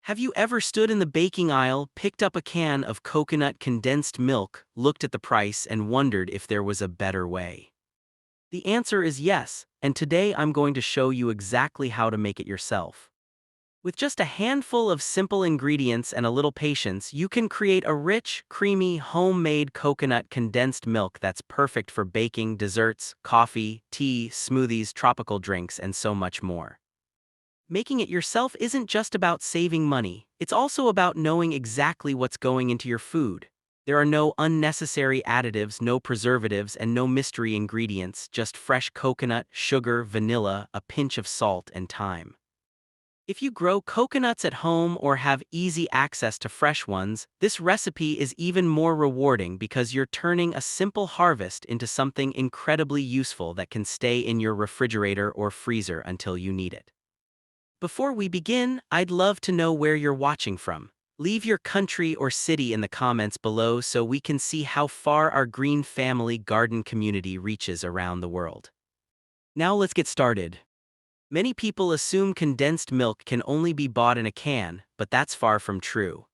Have you ever stood in the baking aisle, picked up a can of coconut condensed milk, looked at the price, and wondered if there was a better way? The answer is yes, and today I'm going to show you exactly how to make it yourself. With just a handful of simple ingredients and a little patience, you can create a rich, creamy, homemade coconut condensed milk that's perfect for baking, desserts, coffee, tea, smoothies, tropical drinks, and so much more. Making it yourself isn't just about saving money, it's also about knowing exactly what's going into your food. There are no unnecessary additives, no preservatives, and no mystery ingredients, just fresh coconut, sugar, vanilla, a pinch of salt, and thyme. If you grow coconuts at home or have easy access to fresh ones, this recipe is even more rewarding because you're turning a simple harvest into something incredibly useful that can stay in your refrigerator or freezer until you need it. Before we begin, I'd love to know where you're watching from. Leave your country or city in the comments below so we can see how far our green family garden community reaches around the world. Now let's get started. Many people assume condensed milk can only be bought in a can, but that's far from true.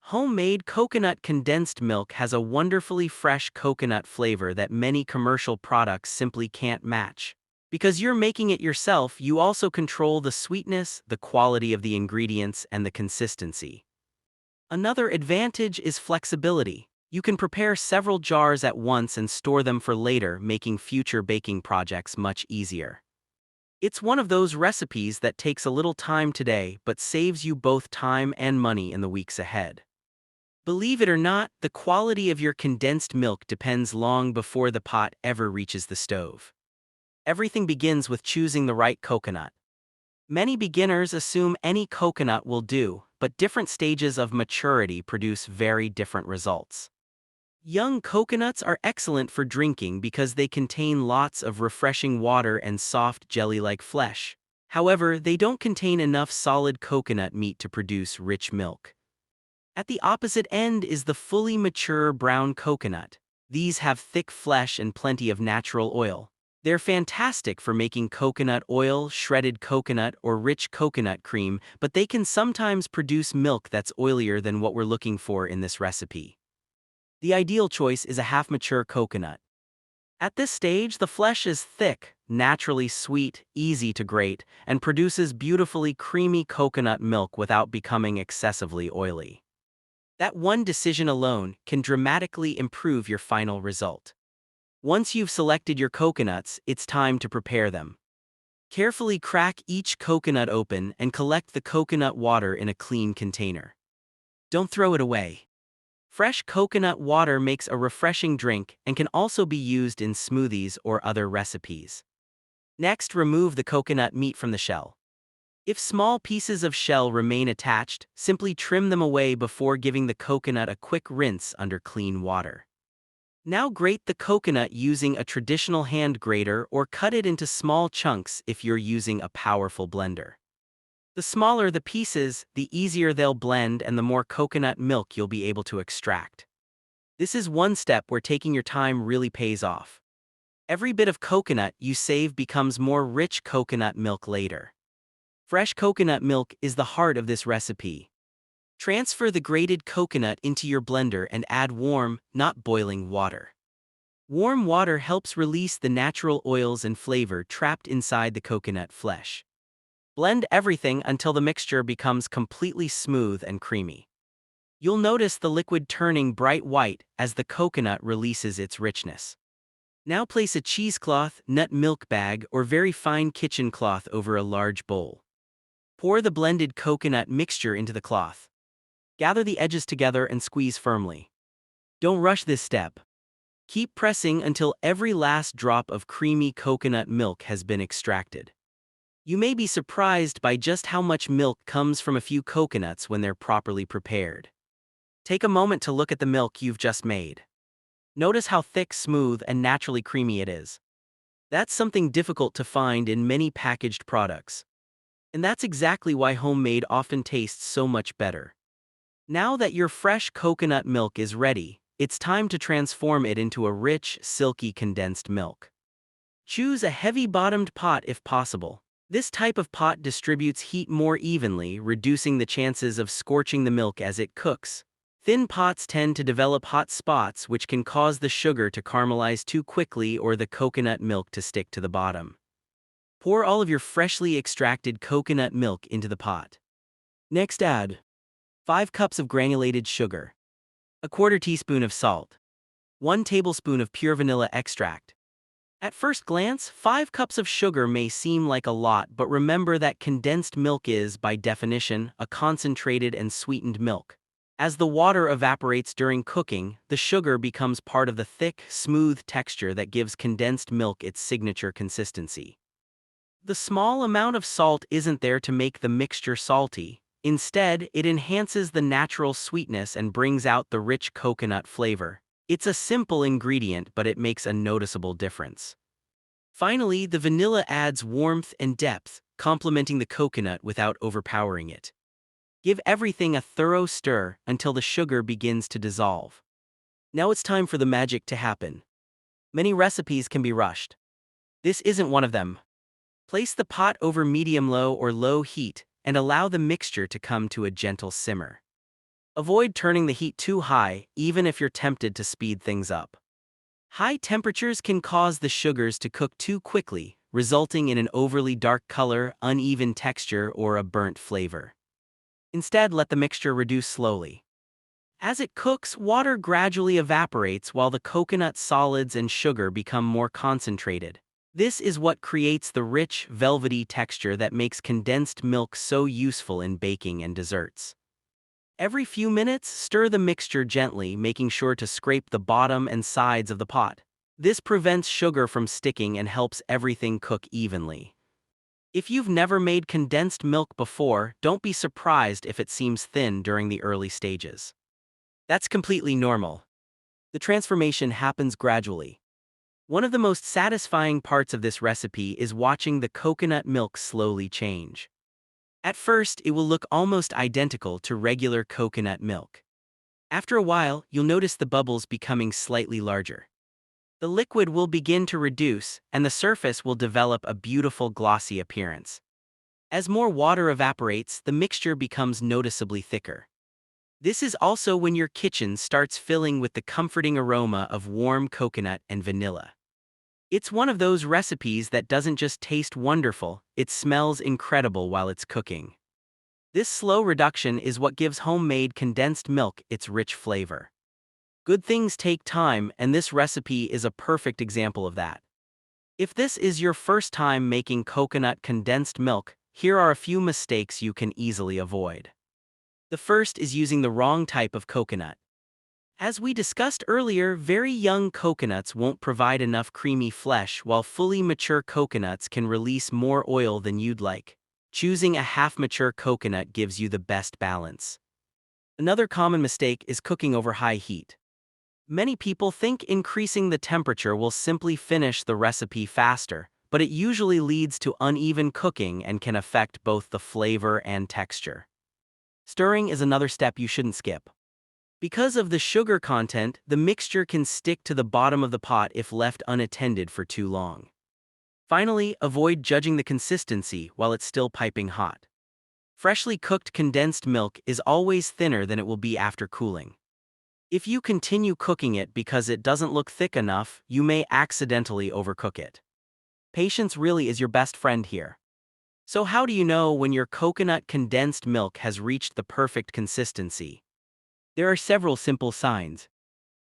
Homemade coconut condensed milk has a wonderfully fresh coconut flavor that many commercial products simply can't match. Because you're making it yourself, you also control the sweetness, the quality of the ingredients, and the consistency. Another advantage is flexibility. You can prepare several jars at once and store them for later, making future baking projects much easier. It's one of those recipes that takes a little time today but saves you both time and money in the weeks ahead. Believe it or not, the quality of your condensed milk depends long before the pot ever reaches the stove. Everything begins with choosing the right coconut. Many beginners assume any coconut will do, but different stages of maturity produce very different results. Young coconuts are excellent for drinking because they contain lots of refreshing water and soft jelly-like flesh. However, they don't contain enough solid coconut meat to produce rich milk. At the opposite end is the fully mature brown coconut. These have thick flesh and plenty of natural oil. They're fantastic for making coconut oil, shredded coconut, or rich coconut cream, but they can sometimes produce milk that's oilier than what we're looking for in this recipe. The ideal choice is a half-mature coconut. At this stage, the flesh is thick, naturally sweet, easy to grate, and produces beautifully creamy coconut milk without becoming excessively oily. That one decision alone can dramatically improve your final result. Once you've selected your coconuts, it's time to prepare them. Carefully crack each coconut open and collect the coconut water in a clean container. Don't throw it away. Fresh coconut water makes a refreshing drink and can also be used in smoothies or other recipes. Next, remove the coconut meat from the shell. If small pieces of shell remain attached, simply trim them away before giving the coconut a quick rinse under clean water. Now grate the coconut using a traditional hand grater or cut it into small chunks if you're using a powerful blender. The smaller the pieces, the easier they'll blend and the more coconut milk you'll be able to extract. This is one step where taking your time really pays off. Every bit of coconut you save becomes more rich coconut milk later. Fresh coconut milk is the heart of this recipe. Transfer the grated coconut into your blender and add warm, not boiling water. Warm water helps release the natural oils and flavor trapped inside the coconut flesh. Blend everything until the mixture becomes completely smooth and creamy. You'll notice the liquid turning bright white as the coconut releases its richness. Now place a cheesecloth, nut milk bag, or very fine kitchen cloth over a large bowl. Pour the blended coconut mixture into the cloth. Gather the edges together and squeeze firmly. Don't rush this step. Keep pressing until every last drop of creamy coconut milk has been extracted. You may be surprised by just how much milk comes from a few coconuts when they're properly prepared. Take a moment to look at the milk you've just made. Notice how thick, smooth, and naturally creamy it is. That's something difficult to find in many packaged products. And that's exactly why homemade often tastes so much better. Now that your fresh coconut milk is ready, it's time to transform it into a rich, silky condensed milk. Choose a heavy-bottomed pot if possible. This type of pot distributes heat more evenly, reducing the chances of scorching the milk as it cooks. Thin pots tend to develop hot spots, which can cause the sugar to caramelize too quickly or the coconut milk to stick to the bottom. Pour all of your freshly extracted coconut milk into the pot. Next, add 5 cups of granulated sugar, a quarter teaspoon of salt, 1 tablespoon of pure vanilla extract. At first glance, 5 cups of sugar may seem like a lot, but remember that condensed milk is, by definition, a concentrated and sweetened milk. As the water evaporates during cooking, the sugar becomes part of the thick, smooth texture that gives condensed milk its signature consistency. The small amount of salt isn't there to make the mixture salty. Instead, it enhances the natural sweetness and brings out the rich coconut flavor. It's a simple ingredient, but it makes a noticeable difference. Finally, the vanilla adds warmth and depth, complementing the coconut without overpowering it. Give everything a thorough stir until the sugar begins to dissolve. Now it's time for the magic to happen. Many recipes can be rushed. This isn't one of them. Place the pot over medium-low or low heat and allow the mixture to come to a gentle simmer. Avoid turning the heat too high, even if you're tempted to speed things up. High temperatures can cause the sugars to cook too quickly, resulting in an overly dark color, uneven texture, or a burnt flavor. Instead, let the mixture reduce slowly. As it cooks, water gradually evaporates while the coconut solids and sugar become more concentrated. This is what creates the rich, velvety texture that makes condensed milk so useful in baking and desserts. Every few minutes, stir the mixture gently, making sure to scrape the bottom and sides of the pot. This prevents sugar from sticking and helps everything cook evenly. If you've never made condensed milk before, don't be surprised if it seems thin during the early stages. That's completely normal. The transformation happens gradually. One of the most satisfying parts of this recipe is watching the coconut milk slowly change. At first, it will look almost identical to regular coconut milk. After a while, you'll notice the bubbles becoming slightly larger. The liquid will begin to reduce, and the surface will develop a beautiful glossy appearance. As more water evaporates, the mixture becomes noticeably thicker. This is also when your kitchen starts filling with the comforting aroma of warm coconut and vanilla. It's one of those recipes that doesn't just taste wonderful, it smells incredible while it's cooking. This slow reduction is what gives homemade condensed milk its rich flavor. Good things take time, and this recipe is a perfect example of that. If this is your first time making coconut condensed milk, here are a few mistakes you can easily avoid. The first is using the wrong type of coconut. As we discussed earlier, very young coconuts won't provide enough creamy flesh, while fully mature coconuts can release more oil than you'd like. Choosing a half-mature coconut gives you the best balance. Another common mistake is cooking over high heat. Many people think increasing the temperature will simply finish the recipe faster, but it usually leads to uneven cooking and can affect both the flavor and texture. Stirring is another step you shouldn't skip. Because of the sugar content, the mixture can stick to the bottom of the pot if left unattended for too long. Finally, avoid judging the consistency while it's still piping hot. Freshly cooked condensed milk is always thinner than it will be after cooling. If you continue cooking it because it doesn't look thick enough, you may accidentally overcook it. Patience really is your best friend here. So how do you know when your coconut condensed milk has reached the perfect consistency? There are several simple signs.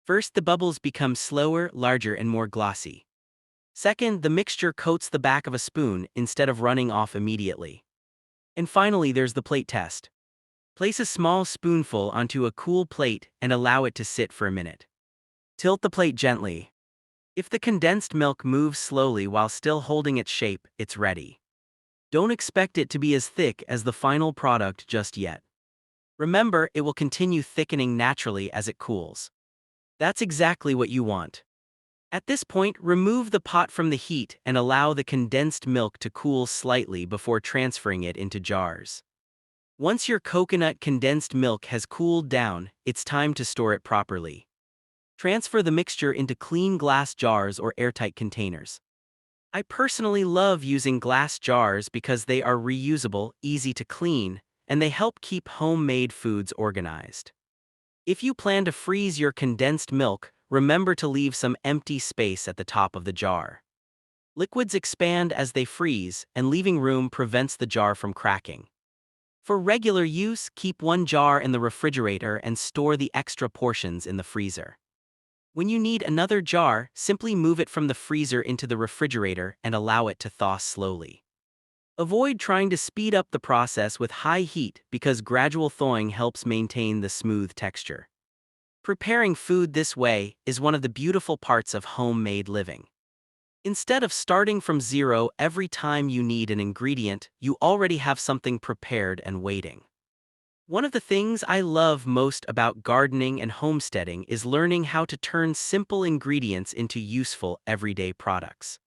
First, the bubbles become slower, larger, and more glossy. Second, the mixture coats the back of a spoon instead of running off immediately. And finally, there's the plate test. Place a small spoonful onto a cool plate and allow it to sit for a minute. Tilt the plate gently. If the condensed milk moves slowly while still holding its shape, it's ready. Don't expect it to be as thick as the final product just yet. Remember, it will continue thickening naturally as it cools. That's exactly what you want. At this point, remove the pot from the heat and allow the condensed milk to cool slightly before transferring it into jars. Once your coconut condensed milk has cooled down, it's time to store it properly. Transfer the mixture into clean glass jars or airtight containers. I personally love using glass jars because they are reusable, easy to clean, and they help keep homemade foods organized. If you plan to freeze your condensed milk, remember to leave some empty space at the top of the jar. Liquids expand as they freeze, and leaving room prevents the jar from cracking. For regular use, keep one jar in the refrigerator and store the extra portions in the freezer. When you need another jar, simply move it from the freezer into the refrigerator and allow it to thaw slowly. Avoid trying to speed up the process with high heat because gradual thawing helps maintain the smooth texture. Preparing food this way is one of the beautiful parts of homemade living. Instead of starting from zero every time you need an ingredient, you already have something prepared and waiting. One of the things I love most about gardening and homesteading is learning how to turn simple ingredients into useful everyday products.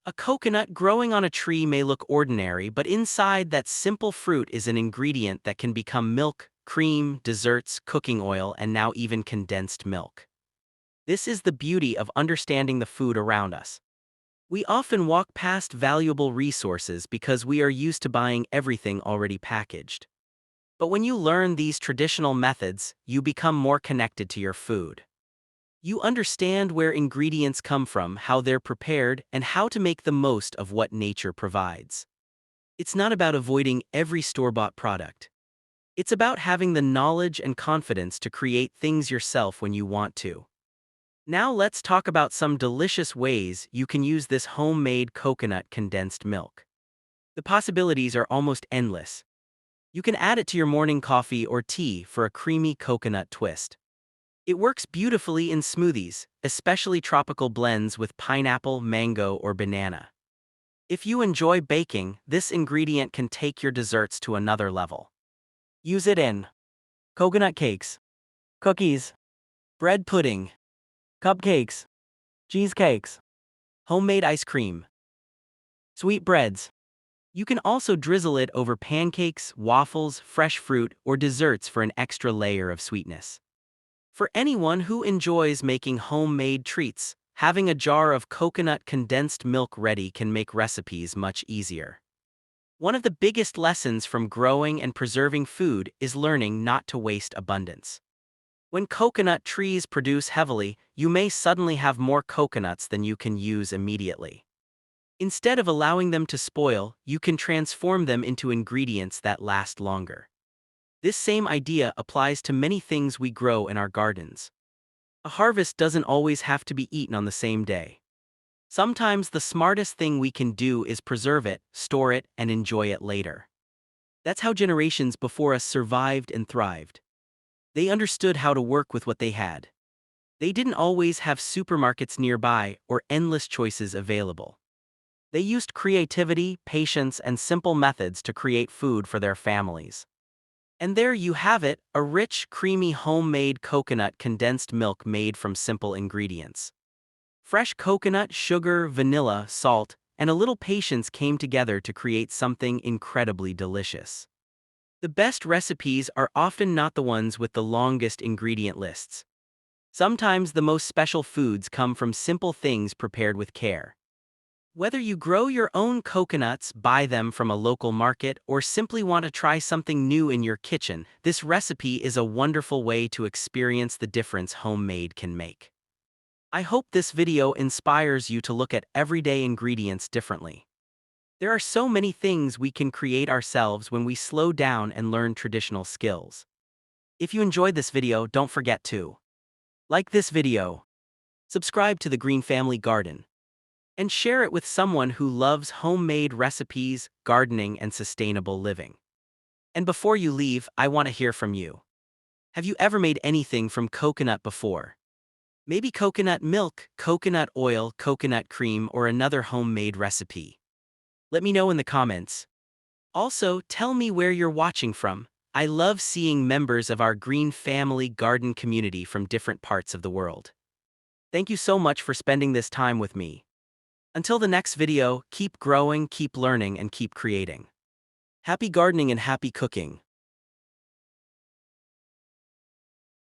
A coconut growing on a tree may look ordinary, but inside that simple fruit is an ingredient that can become milk, cream, desserts, cooking oil, and now even condensed milk. This is the beauty of understanding the food around us. We often walk past valuable resources because we are used to buying everything already packaged. But when you learn these traditional methods, you become more connected to your food. You understand where ingredients come from, how they're prepared, and how to make the most of what nature provides. It's not about avoiding every store-bought product. It's about having the knowledge and confidence to create things yourself when you want to. Now let's talk about some delicious ways you can use this homemade coconut condensed milk. The possibilities are almost endless. You can add it to your morning coffee or tea for a creamy coconut twist. It works beautifully in smoothies, especially tropical blends with pineapple, mango, or banana. If you enjoy baking, this ingredient can take your desserts to another level. Use it in coconut cakes, cookies, bread pudding, cupcakes, cheesecakes, homemade ice cream, sweet breads. You can also drizzle it over pancakes, waffles, fresh fruit, or desserts for an extra layer of sweetness. For anyone who enjoys making homemade treats, having a jar of coconut condensed milk ready can make recipes much easier. One of the biggest lessons from growing and preserving food is learning not to waste abundance. When coconut trees produce heavily, you may suddenly have more coconuts than you can use immediately. Instead of allowing them to spoil, you can transform them into ingredients that last longer. This same idea applies to many things we grow in our gardens. A harvest doesn't always have to be eaten on the same day. Sometimes the smartest thing we can do is preserve it, store it, and enjoy it later. That's how generations before us survived and thrived. They understood how to work with what they had. They didn't always have supermarkets nearby or endless choices available. They used creativity, patience, and simple methods to create food for their families. And there you have it, a rich, creamy homemade coconut condensed milk made from simple ingredients. Fresh coconut, sugar, vanilla, salt, and a little patience came together to create something incredibly delicious. The best recipes are often not the ones with the longest ingredient lists. Sometimes the most special foods come from simple things prepared with care. Whether you grow your own coconuts, buy them from a local market, or simply want to try something new in your kitchen, this recipe is a wonderful way to experience the difference homemade can make. I hope this video inspires you to look at everyday ingredients differently. There are so many things we can create ourselves when we slow down and learn traditional skills. If you enjoyed this video, don't forget to like this video, subscribe to the Green Family Garden, and share it with someone who loves homemade recipes, gardening, and sustainable living. And before you leave, I want to hear from you. Have you ever made anything from coconut before? Maybe coconut milk, coconut oil, coconut cream, or another homemade recipe. Let me know in the comments. Also, tell me where you're watching from. I love seeing members of our Green Family Garden community from different parts of the world. Thank you so much for spending this time with me. Until the next video, keep growing, keep learning, and keep creating. Happy gardening and happy cooking.